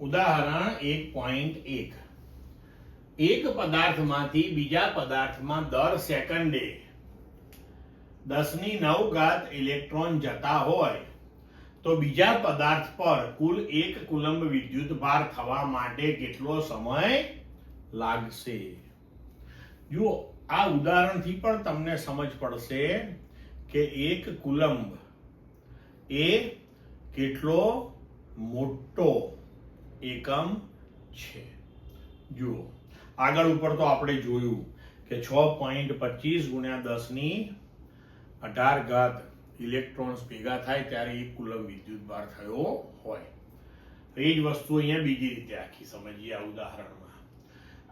ઉદાહરણ 1.1 એક પદાર્થમાંથી બીજા પદાર્થમાં દર સેકન્ડે 10⁹ ઇલેક્ટ્રોન જતા હોય તો બીજા પદાર્થ પર કુલ 1 કુલંબ વિદ્યુત ભાર થવા માટે કેટલો સમય લાગશે? જુઓ, આ ઉદાહરણથી પણ તમને સમજ પડશે કે 1 કુલંબ એ કેટલો મોટો એકમ છે. જુઓ, આગળ ઉપર તો આપણે જોયું કે 6.25 × 10⁸ ઇલેક્ટ્રોન્સ ભેગા થાય ત્યારે 1 કુલંબ વિદ્યુત ભાર થયો હોય. એ જ વસ્તુ અહીંયા બીજી રીતે આખી સમજીએ આ ઉદાહરણમાં.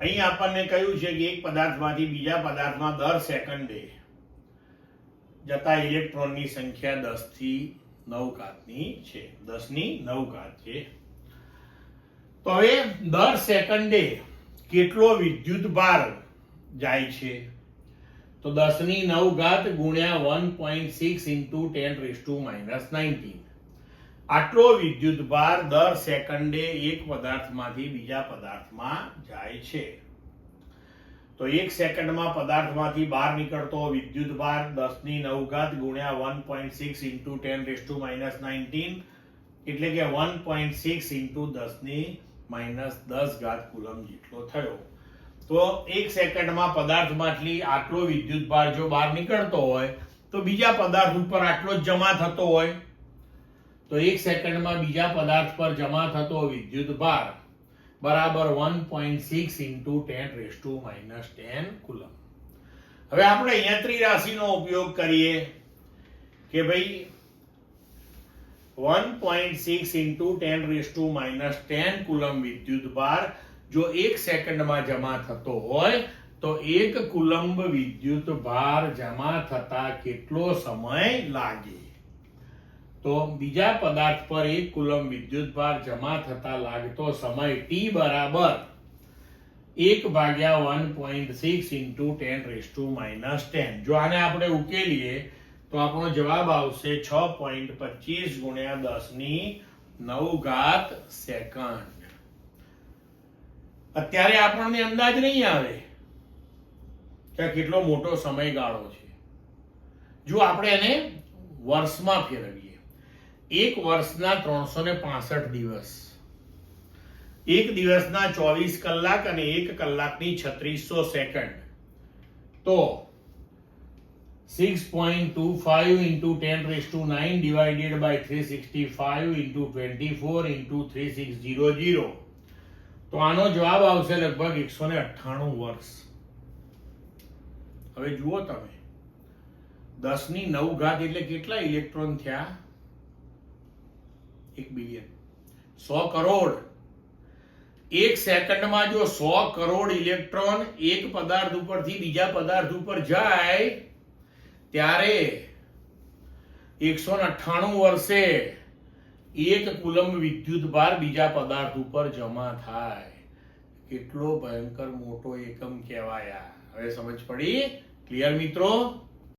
અહીં આપણને કહ્યું છે કે એક પદાર્થમાંથી બીજા પદાર્થમાં દર સેકન્ડે જતા ઇલેક્ટ્રોનની સંખ્યા 10⁹ છે. 10⁹ છે. તો હવે દર સેકન્ડે કેટલો વિદ્યુત ભાર જાય છે? તો 10⁹ × 1.6 × 10⁻⁻⁹ આટલો વિદ્યુત ભાર દર સેકન્ડે એક પદાર્થમાંથી બીજા પદાર્થમાં જાય છે. તો એક સેકન્ડમાં પદાર્થમાંથી બહાર નીકળતો વિદ્યુત ભાર 10⁹ × 1.6 × 10⁻⁻⁹ એટલે કે 1.6 × 10⁻10 કુલંબ જેટલો થયો. તો એક સેકન્ડમાં પદાર્થમાંથી આટલો વિદ્યુત ભાર જો બહાર નીકળતો હોય તો બીજા પદાર્થ ઉપર આટલો જ જમા થતો હોય. તો એક સેકન્ડમાં બીજા પદાર્થ પર જમા થતો વિદ્યુત ભાર બરાબર 1.6 × 10⁻10 કુલંબ. હવે આપણે અહીંયા ત્રિરાશિનો ઉપયોગ કરીએ કે ભાઈ 1.6 × 10⁻10 કુલંબ વિદ્યુત ભાર જો એક સેકન્ડમાં જમા થતો હોય તો 1 કુલંબ વિદ્યુત ભાર જમા થતા કેટલો સમય લાગે? તો બીજા પદાર્થ પર 1 કુલંબ વિદ્યુત ભાર જમા થતા લાગતો સમય t બરાબર 1/1.6 × 10⁻10. જો આને આપણે ઉકેલીએ તો આપણો જવાબ આવશે 6.25 × 10⁹ સેકન્ડ. અત્યારે આપણને અંદાજ નહીં આવે કે કેટલો મોટો સમયગાળો છે. જો આપણે એને વર્ષમાં ફેરવીએ, એક વર્ષના 365 દિવસ, એક દિવસના 24 કલાક અને 1 કલાકની 3600 સેકન્ડ, તો 6.25 × 10⁻9 divided by 365 × 24 × 3600. તો આનો જવાબ આવશે લગભગ 198 વર્ષ. હવે જુઓ તમે, 10⁹ એટલે કેટલા ઇલેક્ટ્રોન થયા? 1 બિલિયન, 100 કરોડ. એક સેકન્ડમાં જો 100 કરોડ ઇલેક્ટ્રોન એક પદાર્થ ઉપરથી બીજા પદાર્થ ઉપર જાય ત્યારે 198 વર્ષે 1 કુલંબ વિદ્યુત ભાર બીજા પદાર્થ ઉપર જમા થાય. કેટલો ભયંકર મોટો એકમ કહેવાય. હવે સમજ પડી? ક્લિયર મિત્રો?